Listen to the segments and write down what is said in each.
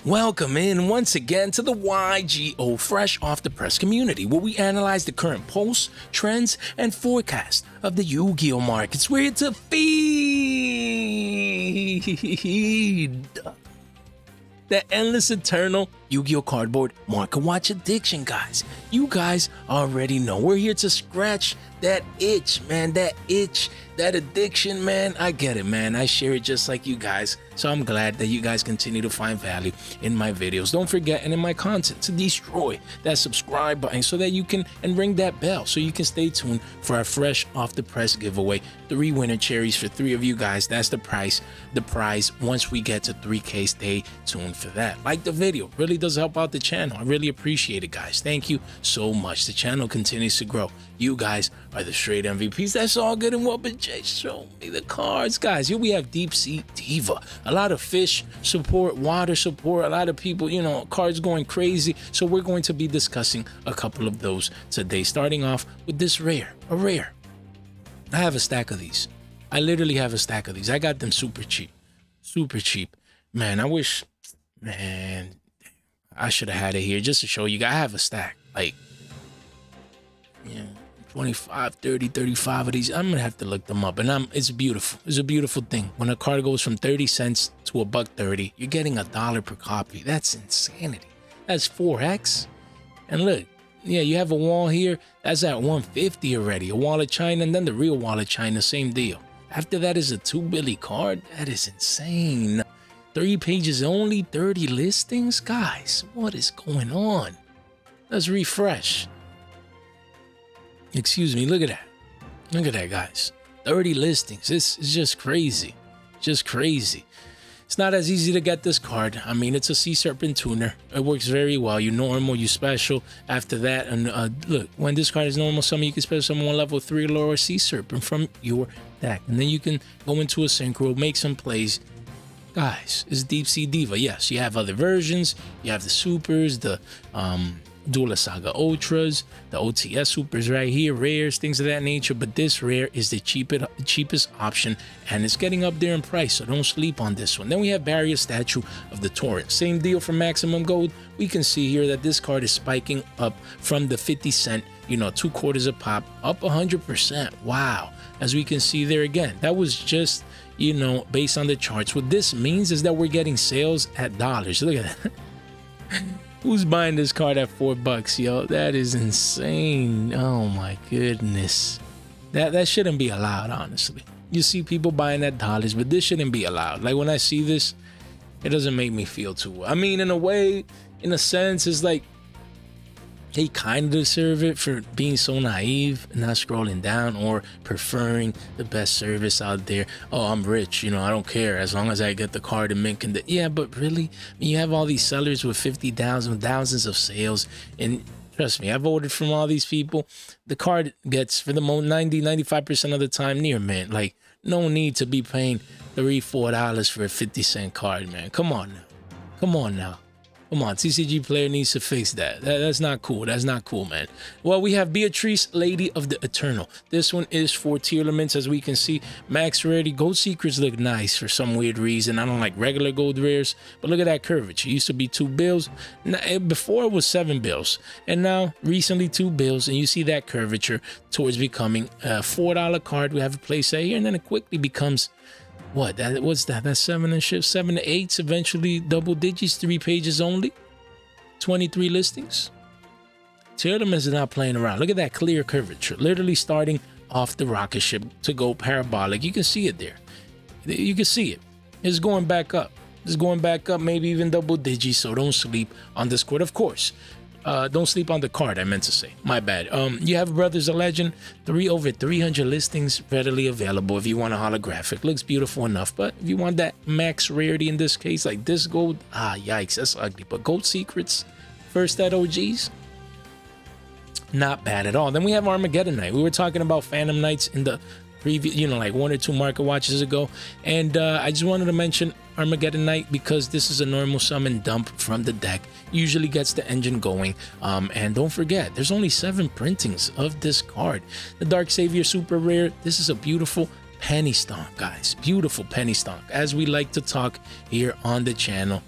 Welcome in once again to the Yugioh Fresh Off the Press community, where we analyze the current pulse, trends, and forecast of the Yu-Gi-Oh markets. We're here to feed the endless eternal Yu-Gi-Oh cardboard market watch addiction, guys. You guys already know we're here to scratch that itch, man. That itch, that addiction, man. I get it, man. I share it just like you guys. So I'm glad that you guys continue to find value in my videos. Don't forget, and in my content, to destroy that subscribe button so that you can, and ring that bell so you can stay tuned for our fresh off the press giveaway. 3 winner cherries for 3 of you guys. That's the prize once we get to 3K. Stay tuned for that. Like the video, really does help out the channel. I really appreciate it, guys. Thank you so much. The channel continues to grow. You guys are the straight MVPs. That's all good and well, but Jay, show me the cards, guys. Here we have Deep Sea Diva. A lot of fish support, water support, a lot of people, you know, cards going crazy. So we're going to be discussing a couple of those today, starting off with this rare, a rare. I have a stack of these. I literally have a stack of these. I got them super cheap, man. I wish, man, I should have had it here just to show you guys. I have a stack, like, yeah, 25, 30, 35 of these. I'm gonna have to look them up, and it's beautiful. It's a beautiful thing. When a card goes from 30 cents to $1.30, you're getting $1 per copy. That's insanity. That's 4x. And look, yeah, you have a wall here. That's at 150 already. A wall of China, and then the real wall of China, same deal. After that is a 2 Billy card. That is insane. 3 pages only, 30 listings. Guys, what is going on? Let's refresh. Excuse me, look at that. Look at that, guys. 30 listings. This is just crazy. Just crazy. It's not as easy to get this card. I mean, it's a Sea Serpent tuner. It works very well. You normal, you special. After that, and look, when this card is normal summon, you can special summon one level 3 or lower Sea Serpent from your deck. And then you can go into a synchro, make some plays. Guys, it's Deep Sea Diva. Yes, you have other versions. You have the supers, the Duel Saga Ultras, the OTS supers right here, rares, things of that nature. But this rare is the cheapest option, and it's getting up there in price, so don't sleep on this one. Then we have Barrier Statue of the Torrent. Same deal for Maximum Gold. We can see here that this card is spiking up from the 50 cent, you know, 2 quarters a pop, up 100%. Wow. As we can see there again, that was just, you know, based on the charts. What this means is that we're getting sales at dollars. Look at that. Who's buying this card at $4, yo? That is insane. Oh my goodness. That shouldn't be allowed, honestly. You see people buying at dollars, but this shouldn't be allowed. Like, when I see this, it doesn't make me feel too well. I mean, in a way, in a sense, it's like they kind of deserve it for being so naive and not scrolling down or preferring the best service out there. Oh, I'm rich, you know, I don't care as long as I get the card in mint condition. Yeah, but really, I mean, you have all these sellers with 50,000, thousands of sales, and trust me, I've ordered from all these people. The card gets, for the most 95% of the time, near mint. Like, no need to be paying $3, $4 for a 50-cent card, man. Come on now. Come on now. Come on, TCG player needs to fix that. That's not cool. That's not cool, man. Well, we have Beatrice, Lady of the Eternal. This one is for tier limits, as we can see. Max rarity. Gold secrets look nice for some weird reason. I don't like regular gold rares, but look at that curvature. It used to be 2 bills. Before it was 7 bills, and now recently 2 bills. And you see that curvature towards becoming a $4 card. We have a playset here, and then it quickly becomes, what, what's that? That's 7 and shit, 7 to 8s, eventually double digits, 3 pages only, 23 listings. Teardoms is not playing around. Look at that clear curvature, literally starting off the rocket ship to go parabolic. You can see it there. You can see it. It's going back up. It's going back up, maybe even double digits. So don't sleep on this card, of course. Don't sleep on the card, I meant to say. My bad. You have Brothers of Legend, over 300 listings readily available if you want a holographic. Looks beautiful enough, but if you want that max rarity in this case, like this gold, yikes, that's ugly. But gold secrets, first at OGs, not bad at all. Then we have Armageddon Knight. We were talking about Phantom Knights in the previous, you know, like 1 or 2 market watches ago, and I just wanted to mention Armageddon Knight because this is a normal summon dump from the deck, usually gets the engine going. And don't forget, there's only 7 printings of this card. The Dark Savior super rare. This is a beautiful penny stonk, guys. Beautiful penny stonk, as we like to talk here on the channel.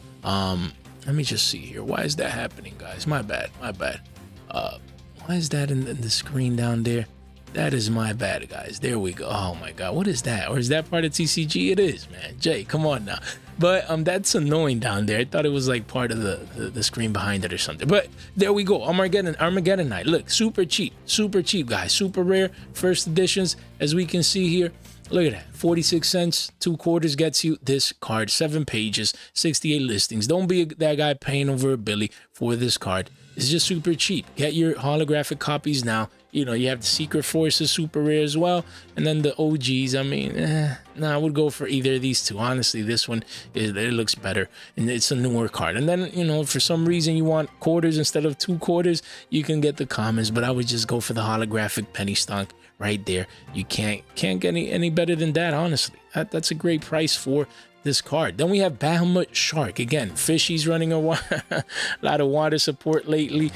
Let me just see here. Why is that happening, guys? My bad. My bad. Why is that in the screen down there? That is my bad, guys. There we go. Oh my God, what is that? Or is that part of TCG? It is, man. Jay, come on now. But that's annoying down there. I thought it was like part of the screen behind it or something. But there we go. Armageddon Night. Look, super cheap, guys. Super rare first editions, as we can see here. Look at that, 46 cents, 2 quarters gets you this card, 7 pages, 68 listings. Don't be that guy paying over a billy for this card. It's just super cheap. Get your holographic copies now. You know, you have the Secret Forces, super rare as well. And then the OGs, I mean, I would go for either of these two. Honestly, this one, it looks better. And it's a newer card. And then, you know, for some reason you want quarters instead of 2 quarters, you can get the commons. But I would just go for the holographic penny stock right there. You can't get any better than that, honestly. That's a great price for this card. Then we have Bahamut Shark. Again, fishies running a lot of water support lately.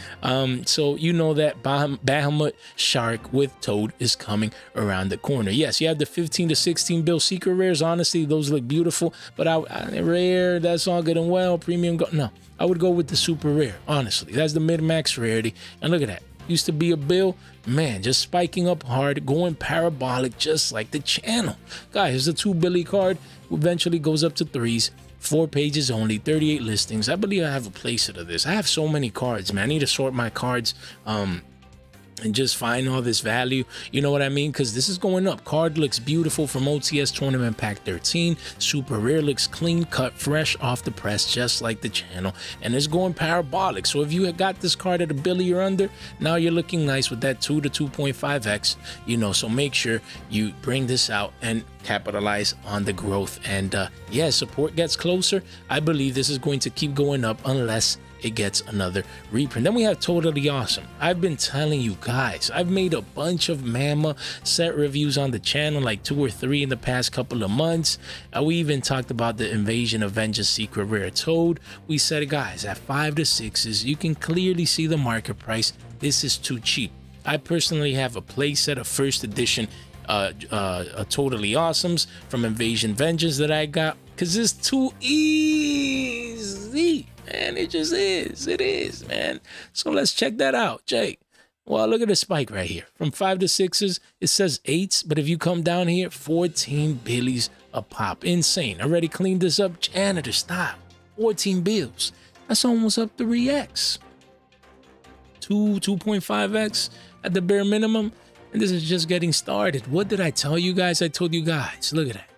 So you know that Bahamut Shark with Toad is coming around the corner. Yes, you have the 15 to 16 bill secret rares. Honestly, those look beautiful, but rare, that's all good and well. Premium, no, I would go with the super rare. Honestly, that's the mid-max rarity. And look at that. Used to be a bill, man, just spiking up hard, going parabolic, just like the channel. Guys, the 2 billy card eventually goes up to 3s, 4 pages only, 38 listings. I believe I have a playset of this. I have so many cards, man. I need to sort my cards and just find all this value, you know what I mean? Because this is going up. Card looks beautiful from OTS Tournament Pack 13. Super rare, looks clean cut, fresh off the press, just like the channel, and it's going parabolic. So if you had got this card at a billy or under, now you're looking nice with that 2 to 2.5x, you know. So make sure you bring this out and capitalize on the growth. And yeah, support gets closer. I believe this is going to keep going up unless it gets another reprint. Then we have Totally Awesome. I've been telling you guys, I've made a bunch of Mama set reviews on the channel, like 2 or 3 in the past couple of months. We even talked about the Invasion Avengers Secret Rare Toad. We said, guys, at 5 to 6s, you can clearly see the market price. This is too cheap. I personally have a playset of first edition Totally Awesomes from Invasion Vengeance that I got because it's too easy. Man, it just is. It is, man. So let's check that out, Jay. Well, look at the spike right here. From 5 to 6s, it says 8s, but if you come down here, 14 billies a pop. Insane. Already cleaned this up. Janitor, stop. 14 bills. That's almost up 3x. 2.5x at the bare minimum. And this is just getting started. What did I tell you guys? I told you guys. Look at that.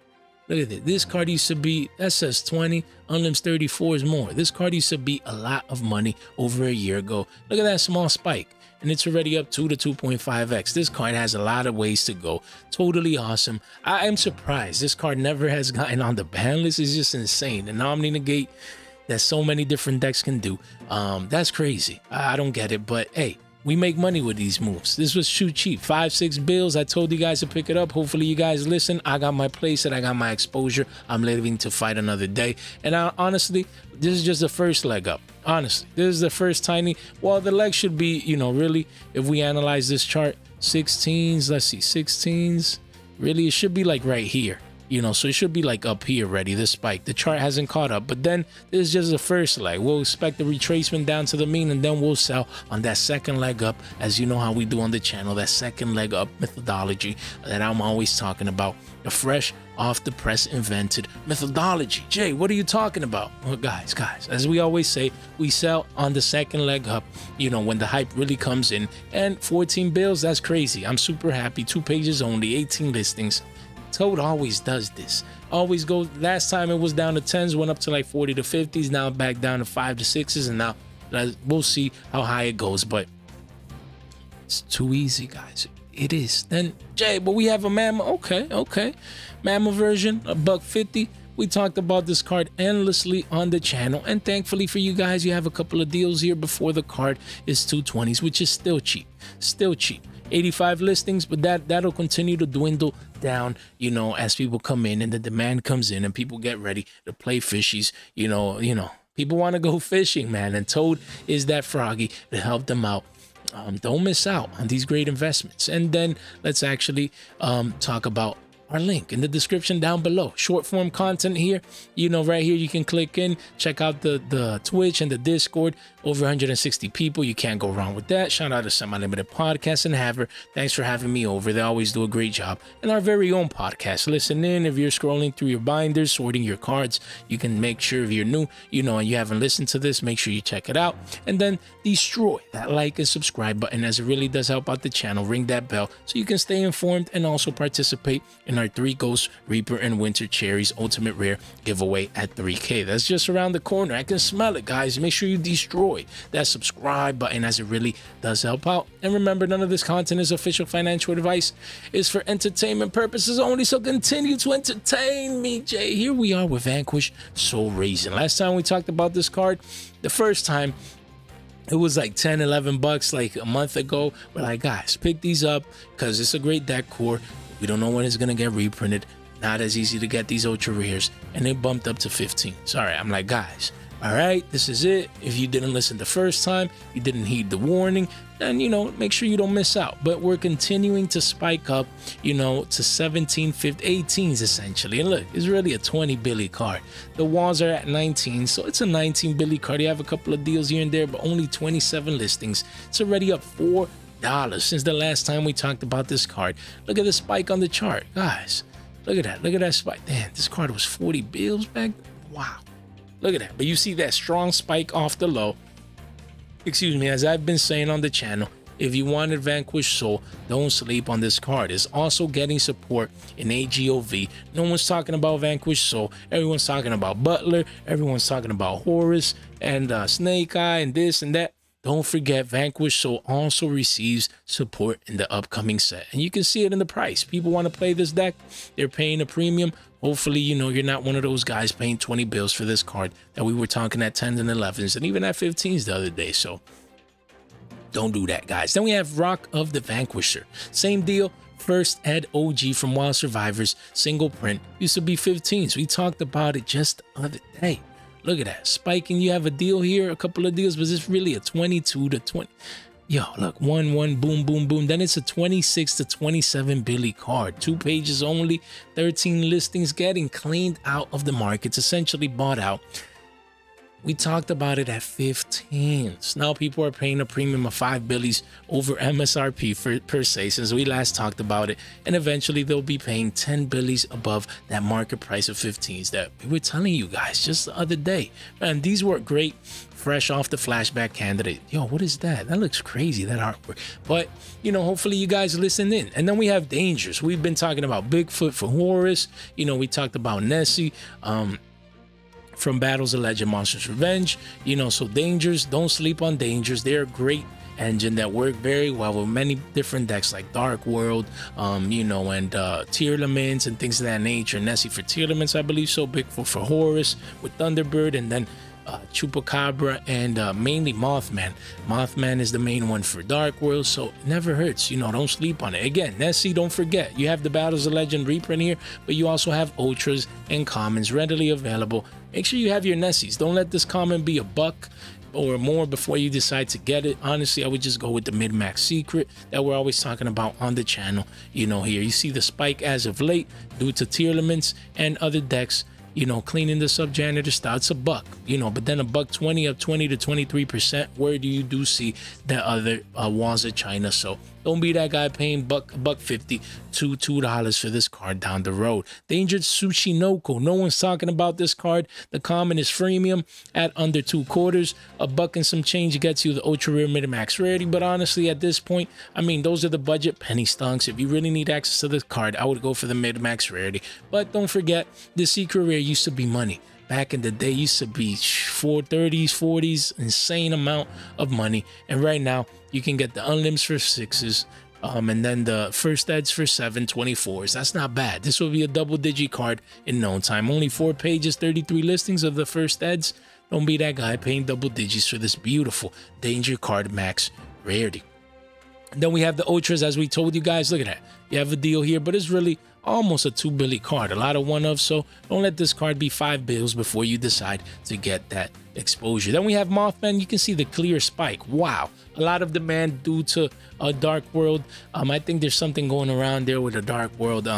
Look at it. This card used to be, that says 20, Unlims 34 is more. This card used to be a lot of money over a year ago. Look at that small spike. And it's already up 2 to 2.5x. This card has a lot of ways to go. Totally awesome. I am surprised. This card never has gotten on the ban list. It's just insane. The Omni Negate that so many different decks can do. That's crazy. I don't get it. But hey, we make money with these moves. This was too cheap. 5-6 bills. I told you guys to pick it up. Hopefully you guys listen. I got my playset. I got my exposure. I'm living to fight another day. And honestly, this is just the first leg up. Honestly, this is the first tiny. Well, the leg should be, you know, really, if we analyze this chart, 16s. Let's see, 16s. Really, it should be like right here. You know, so it should be like up here already, this spike. The chart hasn't caught up, but then this is just the first leg. We'll expect the retracement down to the mean, and then we'll sell on that second leg up, as you know how we do on the channel, that second leg up methodology that I'm always talking about. The fresh off the press invented methodology. Jay, what are you talking about? Well, guys, as we always say, we sell on the second leg up, you know, when the hype really comes in. And 14 bills, that's crazy. I'm super happy. 2 pages only, 18 listings. Toad always does this. Always goes. Last time it was down to 10s, went up to like 40 to 50s. Now back down to 5 to 6s, and now we'll see how high it goes. But it's too easy, guys. It is. Then Jay, but we have a Mama. Okay. Mama version, $150. We talked about this card endlessly on the channel, and thankfully for you guys, you have a couple of deals here before the card is 220s, which is still cheap. Still cheap. 85 listings, but that'll continue to dwindle down, you know, as people come in and the demand comes in and people get ready to play fishies. You know, people want to go fishing, man, and Toad is that froggy to help them out. Don't miss out on these great investments. And then let's actually talk about our link in the description down below. Short form content here, you know, right here you can click in, check out the Twitch and the Discord. Over 160 people, you can't go wrong with that. Shout out to Semi Limited Podcast and Haver, thanks for having me over. They always do a great job. And our very own podcast, listen in. If you're scrolling through your binders, sorting your cards, you can make sure, if you're new, you know, and you haven't listened to this, make sure you check it out, and then destroy that like and subscribe button, as it really does help out the channel. Ring that bell so you can stay informed and also participate in our 3 Ghost Reaper and Winter Cherries Ultimate Rare giveaway at 3K. That's just around the corner. I can smell it, guys. Make sure you destroy that subscribe button, as it really does help out. And remember, none of this content is official financial advice. It's for entertainment purposes only, so continue to entertain me, Jay. Here we are with Vanquish Soul Raisin. Last time we talked about this card, the first time, it was like 10, 11 bucks like a month ago. We're like, guys, pick these up because it's a great deck core. We don't know when it's going to get reprinted. Not as easy to get these ultra rares. And it bumped up to 15. Sorry, I'm like, guys, all right, this is it. If you didn't listen the first time, you didn't heed the warning, then, you know, make sure you don't miss out. But we're continuing to spike up, you know, to 17, 15, 18s essentially. And look, it's really a 20 billy card. The walls are at 19, so it's a 19 billy card. You have a couple of deals here and there, but only 27 listings. It's already up $4 since the last time we talked about this card. Look at the spike on the chart, guys. Look at that. Look at that spike. Damn, this card was 40 bills back then. Wow. Look at that. But you see that strong spike off the low. Excuse me, as I've been saying on the channel, if you wanted Vanquish Soul, don't sleep on this card. It's also getting support in AGOV. No one's talking about Vanquish Soul. Everyone's talking about Butler. Everyone's talking about Horus and Snake Eye and this and that. Don't forget, Vanquish Soul also receives support in the upcoming set. And you can see it in the price. People want to play this deck. They're paying a premium. Hopefully, you know, you're not one of those guys paying 20 bills for this card that we were talking at 10s and 11s and even at 15s the other day. So don't do that, guys. Then we have Rock of the Vanquisher. Same deal. First Ed OG from Wild Survivors. Single print. Used to be 15s. We talked about it just the other day. Look at that. Spiking. You have a deal here. A couple of deals. But it's really a 22 to 20. Yo, look, 1, 1, boom, boom, boom. Then it's a 26 to 27 billy card. 2 pages only, 13 listings, getting cleaned out of the markets, essentially bought out. We talked about it at 15s. Now people are paying a premium of 5 billies over MSRP per se, since we last talked about it. And eventually they'll be paying 10 billies above that market price of 15s that we were telling you guys just the other day. Man, these were great, fresh off the flashback candidate. Yo, what is that? That looks crazy, that artwork. But, you know, hopefully you guys listen in. And then we have Dangers. We've been talking about Bigfoot for Horus. You know, we talked about Nessie. From Battles of Legend Monsters Revenge, you know, so Dangers, don't sleep on Dangers. They're a great engine that work very well with many different decks like Dark World, you know, and Tearlaments and things of that nature. Nessie for Tearlaments, I believe so. Bigfoot for Horus with Thunderbird, and then Chupacabra and mainly Mothman. Mothman is the main one for Dark World, so it never hurts, you know, don't sleep on it. Again, Nessie, don't forget, you have the Battles of Legend reprint here, but you also have Ultras and Commons readily available. Make sure you have your Nessies. Don't let this common be a buck or more before you decide to get it. Honestly, I would just go with the mid-max secret that we're always talking about on the channel. You know, here you see the spike as of late due to Tearlaments and other decks, you know, cleaning the subjanitor style. It's a buck, you know, but then a buck 20 up 20 to 23%. Where do you see the other walls of China? So don't be that guy paying buck 50 to $2 for this card down the road. Dangered Tsushinoko. No one's talking about this card. The common is freemium at under 2 quarters. A buck and some change gets you the ultra rare mid-max rarity. But honestly, at this point, I mean, those are the budget penny stonks. If you really need access to this card, I would go for the mid-max rarity. But don't forget, the secret rare used to be money. Back in the day, used to be 430s, 40s, insane amount of money. And right now, you can get the unlims for 6s, and then the first eds for 724s. That's not bad. This will be a double-digit card in no time. Only 4 pages, 33 listings of the first eds. Don't be that guy paying double digits for this beautiful Danger card max rarity. And then we have the Ultras, as we told you guys. Look at that. You have a deal here, but it's really almost a 2 billy card. A lot of one-of, so don't let this card be 5 bills before you decide to get that exposure. Then we have Mothman. You can see the clear spike. Wow. A lot of demand due to a Dark World. I think there's something going around there with a Dark World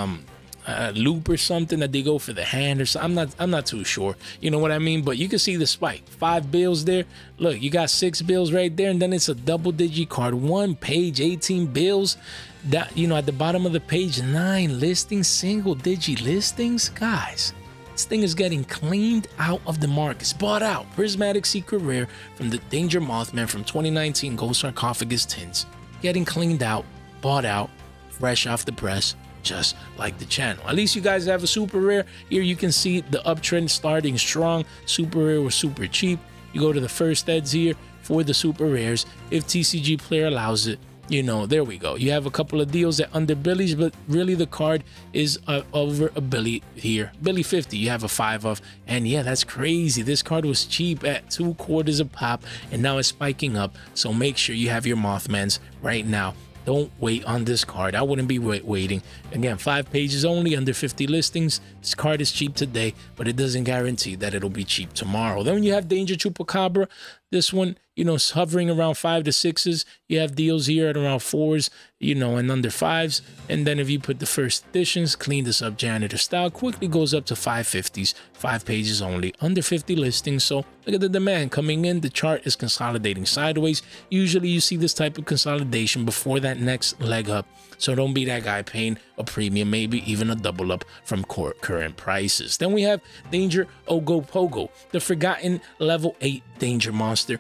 loop or something that they go for the hand or something. I'm not too sure. You know what I mean? But you can see the spike. 5 bills there. Look, you got 6 bills right there, and then it's a double digi card. 1 page, 18 bills. That, you know, at the bottom of the page, 9 listings, single digi listings. Guys, this thing is getting cleaned out of the markets. Bought out. Prismatic secret rare from the Danger Mothman from 2019 Gold Sarcophagus Tins. Getting cleaned out, bought out, fresh off the press, just like the channel. At least you guys have a super rare. Here you can see the uptrend starting strong. Super rare was super cheap. You go to the first eds here for the super rares. If TCG Player allows it, you know, there we go. You have a couple of deals at under billies, but really the card is over a billy here. Billy 50, you have a 5 of, and yeah, that's crazy. This card was cheap at 2/4 a pop, and now it's spiking up. So make sure you have your Mothmans right now. Don't wait on this card. I wouldn't be waiting. Again, 5 pages only, under 50 listings. This card is cheap today, but it doesn't guarantee that it'll be cheap tomorrow. Then you have Danger Chupacabra. This one, you know, is hovering around 5 to 6s. You have deals here at around 4s, you know, and under 5s. And then if you put the first editions, clean this up janitor style, quickly goes up to 550s, 5 pages only, under 50 listings. So look at the demand coming in. The chart is consolidating sideways. Usually you see this type of consolidation before that next leg up. So don't be that guy paying a premium, maybe even a double up from current prices. Then we have Danger Ogopogo, the forgotten level 8 Danger monster.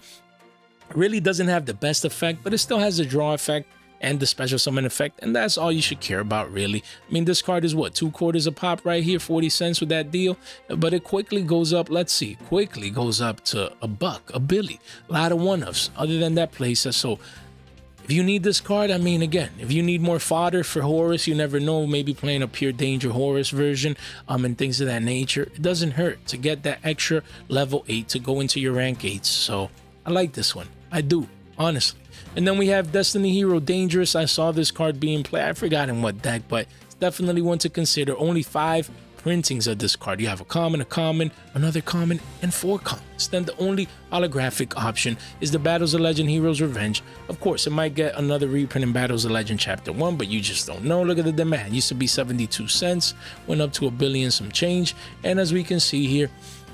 Really doesn't have the best effect, but it still has the draw effect and the special summon effect, and that's all you should care about, really. I mean, this card is what, 2/4 a pop right here, 40 cents with that deal, but it quickly goes up. Let's see, quickly goes up to a buck, a billy, a lot of one-offs. Other than that playset, so if you need this card, I mean, again, if you need more fodder for Horus, you never know, maybe playing a pure Danger Horus version, and things of that nature, it doesn't hurt to get that extra level 8 to go into your rank 8s. So I like this one. I do, honestly. And then we have Destiny Hero Dangerous. I saw this card being played. I forgot in what deck, but it's definitely one to consider. Only 5 printings of this card. You have a common, another common, and 4 commons. Then the only holographic option is the Battles of Legend Heroes Revenge. Of course, it might get another reprint in Battles of Legend Chapter 1, but you just don't know. Look at the demand. Used to be 72 cents, went up to a billion some change. And as we can see here,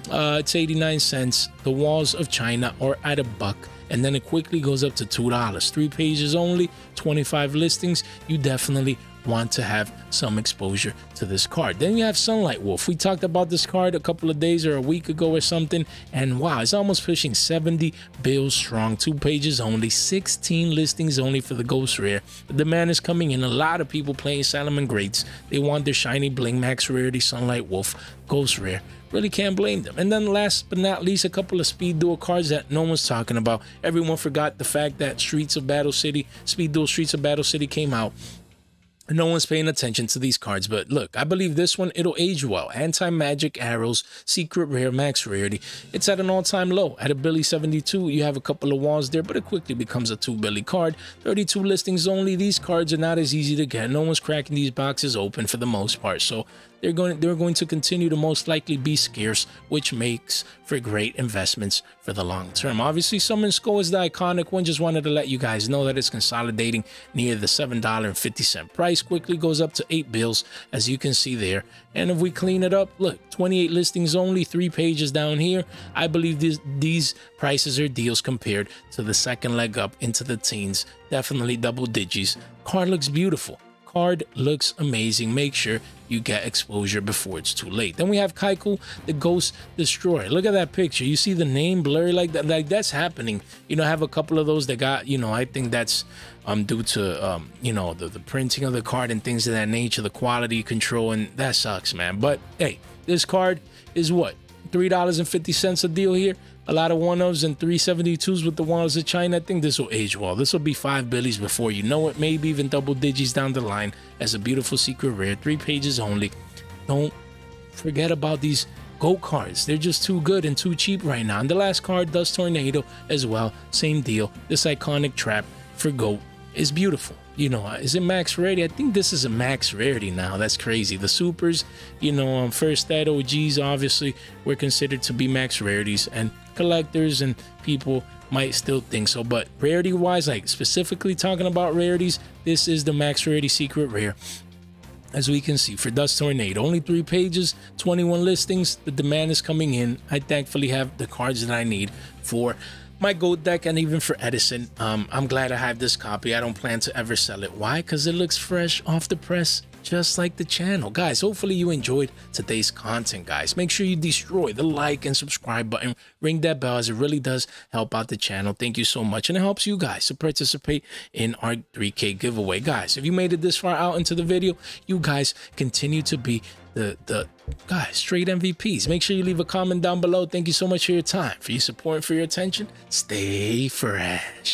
it's 89 cents. The walls of China are at a buck. And then it quickly goes up to $2. 3 pages only, 25 listings. You definitely want to have some exposure to this card. Then you have Sunlight Wolf. We talked about this card a couple of days or a week ago or something, and wow, it's almost pushing 70 bills strong. 2 pages only, 16 listings only for the Ghost Rare. The demand is coming in. A lot of people playing Salomon Greats. They want their shiny bling max rarity Sunlight Wolf Ghost Rare. Really can't blame them. And then last but not least, a couple of Speed Duel cards that no one's talking about. Everyone forgot the fact that Streets of Battle City, Speed Duel Streets of Battle City came out. No one's paying attention to these cards, but look, I believe this one, it'll age well. Anti-Magic Arrows, Secret Rare, Max Rarity. It's at an all-time low. At a Billy 72, you have a couple of walls there, but it quickly becomes a 2 Billy card. 32 listings only. These cards are not as easy to get. No one's cracking these boxes open for the most part, so they're going to continue to most likely be scarce, which makes for great investments for the long term. Obviously, Summon Skull is the iconic one. Just wanted to let you guys know that it's consolidating near the $7.50 price. Quickly goes up to 8 bills, as you can see there. And if we clean it up, look, 28 listings only, 3 pages down here. I believe these prices are deals compared to the second leg up into the teens. Definitely double digits. Card looks beautiful. Card looks amazing. Make sure you get exposure before it's too late. Then we have Kaiku, the Ghost Destroyer. Look at that picture. You see the name blurry like that? Like, that's happening. You know, I have a couple of those that got, you know, I think that's due to you know, the printing of the card and things of that nature, the quality control, and that sucks, man. But hey, this card is what, $3.50 a deal here. A lot of 1-ofs and 372s with the walls of China. I think this will age well. This will be 5 billies before you know it. Maybe even double digits down the line as a beautiful secret rare. 3 pages only. Don't forget about these GOAT cards. They're just too good and too cheap right now. And the last card, Dust Tornado, as well. Same deal. This iconic trap for GOAT is beautiful. You know, is it max rarity? I think this is a max rarity now. That's crazy. The supers, you know, first that OGs obviously were considered to be max rarities, and collectors and people might still think so. But rarity wise, like specifically talking about rarities, this is the max rarity secret rare. as we can see, for Dust Tornado, only 3 pages, 21 listings. The demand is coming in. I thankfully have the cards that I need for my gold deck and even for Edison. I'm glad I have this copy. I don't plan to ever sell it. Why? Because it looks fresh off the press, just like the channel. Guys, hopefully you enjoyed today's content, guys. Make sure you destroy the like and subscribe button. Ring that bell, as it really does help out the channel. Thank you so much. And it helps you guys to participate in our 3K giveaway. Guys, if you made it this far out into the video, you guys continue to be the guys, straight MVPs. Make sure you leave a comment down below. Thank you so much for your time, for your support, and for your attention. Stay fresh.